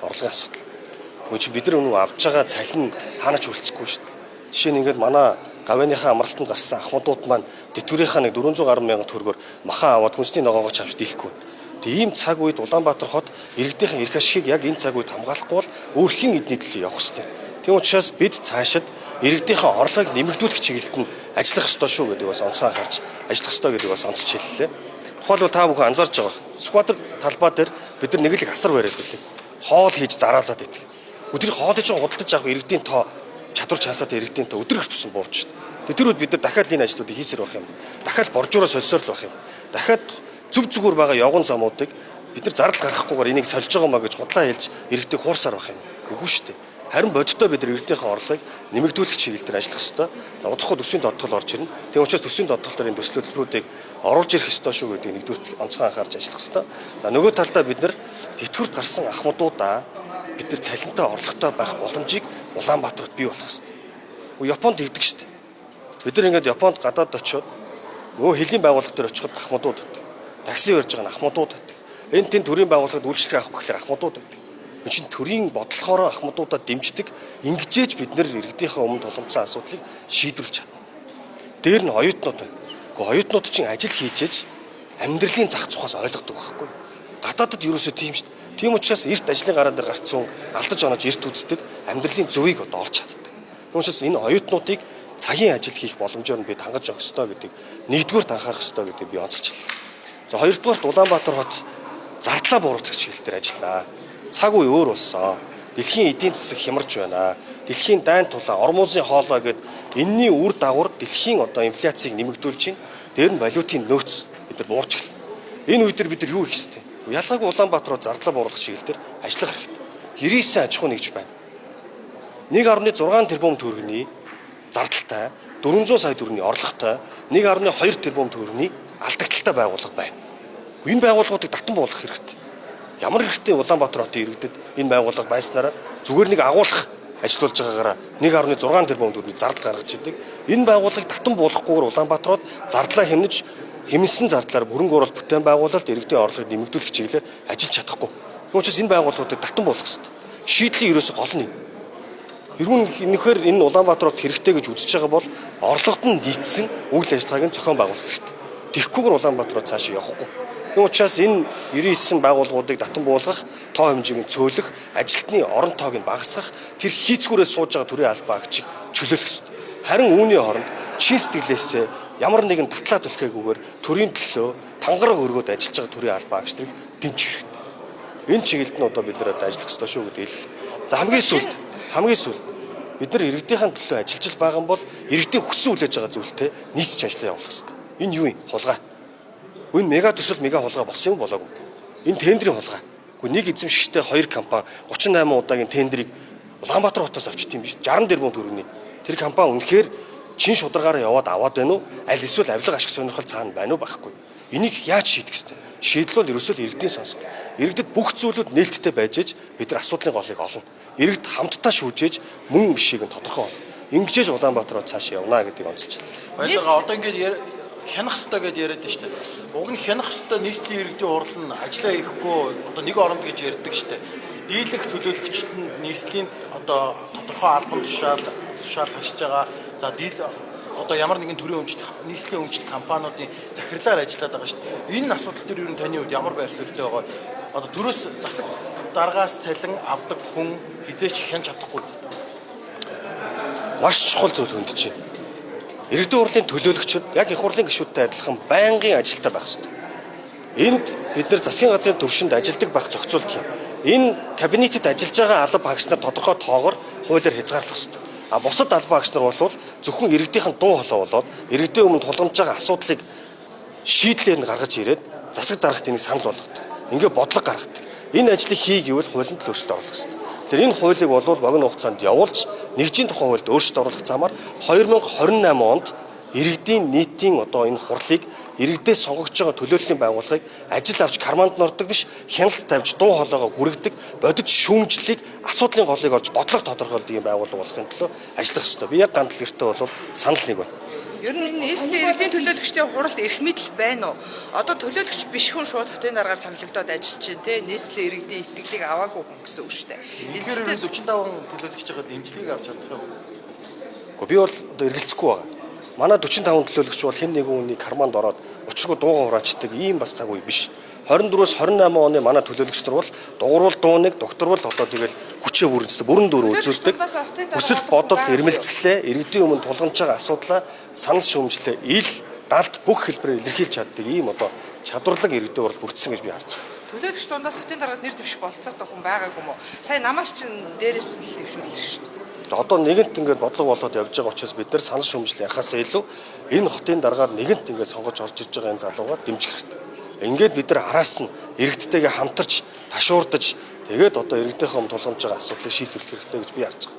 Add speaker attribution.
Speaker 1: орлогын асуудал. Чи бид нар өнөө авж байгаа цалин хаанаач хүрэлцэхгүй шүү дээ. Жишээ нь ингээд манай гавьяаныхаа амралтанд гарсан ахмадууд маань тэтгэврийнхаа нэг 400 гаруй мянган төгрөгөөр махан аваад хүнсний ногоогоо авч дийлэхгүй. Тэгээ ийм цаг үед Улаанбаатар хот иргэдийн эрх ашигыг яг энэ цаг үед хамгаалахгүй бол өөрхийн эдний төлөө явах хэрэгтэй. Тийм учраас бид цаашид иргэдийнхээ орлогыг нэмэгдүүлэх чиглэлд нь ажиллах ёстой шүү гэдэг бас онцгой харж ажиллах ёстой гэдэг бас онцч хэллээ. Тухайлбал та бүхэн анзаарч байгаа. Скватер талбай дээр бид нар нэг л их асар бариад байдаг. Хоол хийж зараалаад байдаг. Өдөр хоолыг чинь худалдаж авах иргэдийн тоо чадвар чансаад иргэдийн тоо өдөр их тусан буурч байна. Тэр үед бид нар дахиад энэ ажлуудыг хийсээр байх юм. Дахиад боржоороо солисоор л байх юм. Дахиад зүв зүгээр байгаа явган замуудыг бид нар зардал гаргахгүйгээр энийг сольж байгаа маа гэж худлаа хэлж иргэдийг хуурсаар байх юм. Үгүй шүү дээ. Харин бодиттой бид нар иргэдийнхээ орлогыг нэмэгдүүлэх чиглэлээр ажиллах ёстой. За удахгүй төсвийн додтол орж ирнэ. Тийм учраас төсвийн додтолоор энэ төсөл хөтөлбөрүүдийг оруулж ирэх ёстой шүү гэдэг нэгдүгээр онцгой анхаарч ажиллах ёстой. За нөгөө талдаа бид нар тэтгэврт гарсан ахмадуудаа бид нар цалинтай орлоготой байх боломжийг Улаанбаатарт бий болгох ёстой. Японд хийдэг шүү дээ. Бид нар ингээд Японд гадаад очиод нөгөө хэлийн байгууллага дээр очиход ахмадууд байдаг. Такси барьж байгаа нь ахмадууд байдаг. Энд тийм төрийн байгууллагад үйлчлэг авах гэхээр ахмадууд байдаг. Энэ чинь төрийн бодлохоор ахмадуудаа дэмждэг. Ингэжээж бид нар иргэдийнхээ өмнө тулгымцсан асуудлыг шийдвэрлэж чадна. Дээр нь оюутнууд байна. Гэхдээ оюутнууд чинь ажил хийжээж амьдралын зах зугаас ойлгодог байхгүй. Гадаадд ерөөсөө тийм шүү дээ. Тийм учраас эрт ажлын гараан дээр гарцсан алдаж онож эрт үздэг амьдралын зөвийг одоо олж чаддаг. Тийм учраас энэ оюутнуудыг цагийн ажил хийх боломжоор нь бид хангаж өгөх ёстой гэдэг нэгдүгээр анхаарах ёстой гэдэг би онцолчихлоо. За хоёрдугаарт Улаанбаатар хот зардлаа буруутгах чиглэлээр ажиллана. Цаг үе өөр болсон. Дэлхийн эдийн засаг хямарч байна. Дэлхийн дайн тулаа, ормуузын хоолой гэд энэний үр дагавар дэлхийн одоо инфляцийг нэмэгдүүлж чинь дээр нь валютын нөөц бид нар буурч эхэлнэ. Энэ үедэр бид нар юу хийх ёстой? Ялгаагүй Улаанбаатар зардлаа буруулах чиглэлээр ажиллах хэрэгтэй. 99 аж ахуй нэгж байна. 1.6 тэрбум төгрөгийн зардалтай, 400 сая төгрөгийн орлоготой, 1.2 тэрбум төгрөгийн алдагдaltaй байгууллага байна. Энэ байгууллагуудыг татан буулгах хэрэгтэй. Ямар хэрэгтэй Улаанбаатар хотын иргэдэд энэ байгууллага байснараа зүгээр нэг агуулах ажиллаулж байгаагаараа 1.6 тэрбум төгрөгийн зардал гаргаж идэг. Энэ байгууллагыг татан буулгахгүйгээр Улаанбаатарууд зардлаа хэмнэсэн зардлаар хөрөнгө оруулалт бүтээн байгуулалт иргэдийн орлогыг нэмэгдүүлэх чиглэлээр ажиллаж чадахгүй. Тийм учраас энэ байгууллагуудыг татан буулгах хэрэгтэй. Шийдлийг ерөөсө гол нь. Хэрвээ энэхээр энэ Улаанбаатар хот хэрэгтэй гэж үзэж байгаа бол орлогод нь нийцсэн үйл ажиллагааг нь зохион байгуулах хэрэгтэй. Тэгэхгүйгээр Улаанбаатар хот цаашаа явахгүй. Тийм учраас энэ 99 байгууллагуудыг татан буулгах, тоо хэмжээг нь цөөлөх, ажилтны орон тоог нь багасгах, тэр хийцгүүрээ сууж байгаа төрийн албаа агчийг чөлөөлөх ёстой. Харин үүний оронд чин сэтгэлээсээ ямар нэгэн татлаа түлхээгүйгээр төрийн төлөө тангараг өргөөд ажиллаж байгаа төрийн албаа агч нарыг дэмжих хэрэгтэй. Энэ чиглэлд нь одоо бид нар ажиллах ёстой шүү гэдэг ил. За хамгийн сүүлд бид нар иргэдийнхэн төлөө ажиллаж байгаа юм бол иргэдийн хүссэн хүлээж байгаа зүйлтэй нийцж ажиллаа явуулах ёстой. Энэ юу юм? Хулгай. Энэ мега төсөл мега хулгай болсон юм болоогүй. Энэ тендерийн хулгай. Гэхдээ нэг эзэмшигчтэй 2 компани 38 удаагийн тендерийг Улаанбаатар хотоос авчт юм биш. 60 тэрбум төгрөгийн. Тэр компани үнэхээр чин шударгаараа яваад аваад байна уу? Аль эсвэл авилга ашиг сонирхол цаана байна уу байхгүй. Энийг яаж шийдэх ёстой? Шийдэл бол ерөөсөө иргэдийн сонсгол. Иргэдэд бүх зүйлүүд нээлттэй байж ээж бид нар асуудлын голыг олно. Иргэд хамтдаа шүүжээж мөн бишийг нь тодорхой болно. Ингэжээж Улаанбаатар хот цааш явна гэдгийг онцолчихлоо.
Speaker 2: Баярлалаа. Одоо ингээд хянах хэрэгтэй гэж яриад байна шүү дээ. Уг нь хянах хэрэгтэй нийслэлийн иргэдийн хурал нь ажиллаа хийхгүй одоо нэг оронд гэж ярьдаг шүү дээ. Дийлэх төлөөлөгчд нь нийслэлийн одоо тодорхой албан тушаал хашиж байгаа. За дийл одоо ямар нэгэн төрлийн өмчт нийслэлийн өмчт компаниудын захирлаар ажиллаад байгаа шүү дээ. Энэ асуудал дээр юу н таны хувьд ямар байр суурьтай байгаа? Одоо төрөөс засаг дараагаас цалин авдаг хүн хизээч хянж чадахгүй гэдэг.
Speaker 1: Маш чухал зүйл хөндөж байна. Иргэдийн хурлын төлөөлөгчид яг их хурлын гишүүдтэй адилхан байнгын ажилтаа байх ёстой. Энд бид нар засгийн газрын төвшөнд ажилдаг байх зохицуулт юм. Энэ кабинетэд ажиллаж байгаа алба багш нар тодорхой тоогоор хуулиар хязгаарлах ёстой. А бусад алба багш нар бол зөвхөн иргэдийнхэн дуу хоолой болоод иргэдийн өмнө тулгамж байгаа асуудлыг шийдлээр нь гаргаж ирээд засаг дарагт энийг санал болгодог. Ингээ бодлого гаргадаг. Энэ ажлыг хий гэвэл хуулийн төлөө өөрчлөлт оруулах ёстой. Тэр энэ хуулийг бол богино хугацаанд явуулж нэгжийн тухай хуульд өөрчлөлт оруулах замаар 2028 онд иргэдийн нийтийн одоо энэ хурлыг иргэдээс сонгогдож байгаа төлөөллийн байгууллагыг ажил авч карманд нордог биш хяналт тавьж дуу хоолойгоо хүргэдэг бодит шүүмжлэлийг асуудлын голыг олж бодлого тодорхойлдог юм байгууллага болохын төлөө ажиллах ёстой. Би яг ганц гэртээ бол санал нэг байна.
Speaker 3: Ер нь энэ нийслэлийн иргэдийн төлөөлөгчдийн хуралд эрх мэдэл байна уу? Одоо төлөөлөгч биш хүн шууд хотын дараагаар томилогдоод ажиллаж байна те. Нийслэлийн иргэдийн итгэлийг аваагүй хүн гэсэн үг шүү дээ.
Speaker 2: Тэгэхээр 45 төлөөлөгч байгаа дэмжлэгийг авч чадах юм.
Speaker 1: Гэхдээ би бол одоо эргэлзэхгүй байгаа. Манай 45 төлөөлөгч бол хэн нэгэн хүний карманд ороод учиргүй дууга хураачдаг ийм бас цаг үе биш. 24-өөс 28 оны манай төлөөлөгч нар бол дугуйрал дууныг докторвол одоо тэгэл хүчээ бүрэн дүүрэн үзүүлдэг. Хүсэл бодол эрмэлзлээ, иргэдийн өмнө тулгамж байгаа асуудлаа санал шүүмжлээ ил далд бүх хэлбэрээр илэрхийлж чаддаг ийм одоо чадварлаг иргэдээ бол бүрдсэн гэж би харж байна.
Speaker 3: Төлөөлөгч дундаас хотын дараагаар нэр дэвших болцоотой хүн байгаагүй юм уу? Сая намаас чинь дээрээс нь л дэвшүүлсэн шүү дээ.
Speaker 1: Одоо нэгэнт ингээд бодлого болоод явж байгаа учраас бид нар санал шүүмжлэл ярахаас илүү энэ хотын дараагаар нэгэнт ингээд сонгож орж иж байгаа энэ залуугаа дэмжих хэрэгтэй. Ингээд бид нар араас нь иргэдтэйгээ хамтарч ташуурдаж тэгээд одоо иргэдийнхээ өмнө тулгамж байгаа асуудлыг шийдвэрлэх хэрэгтэй гэж би харж байна.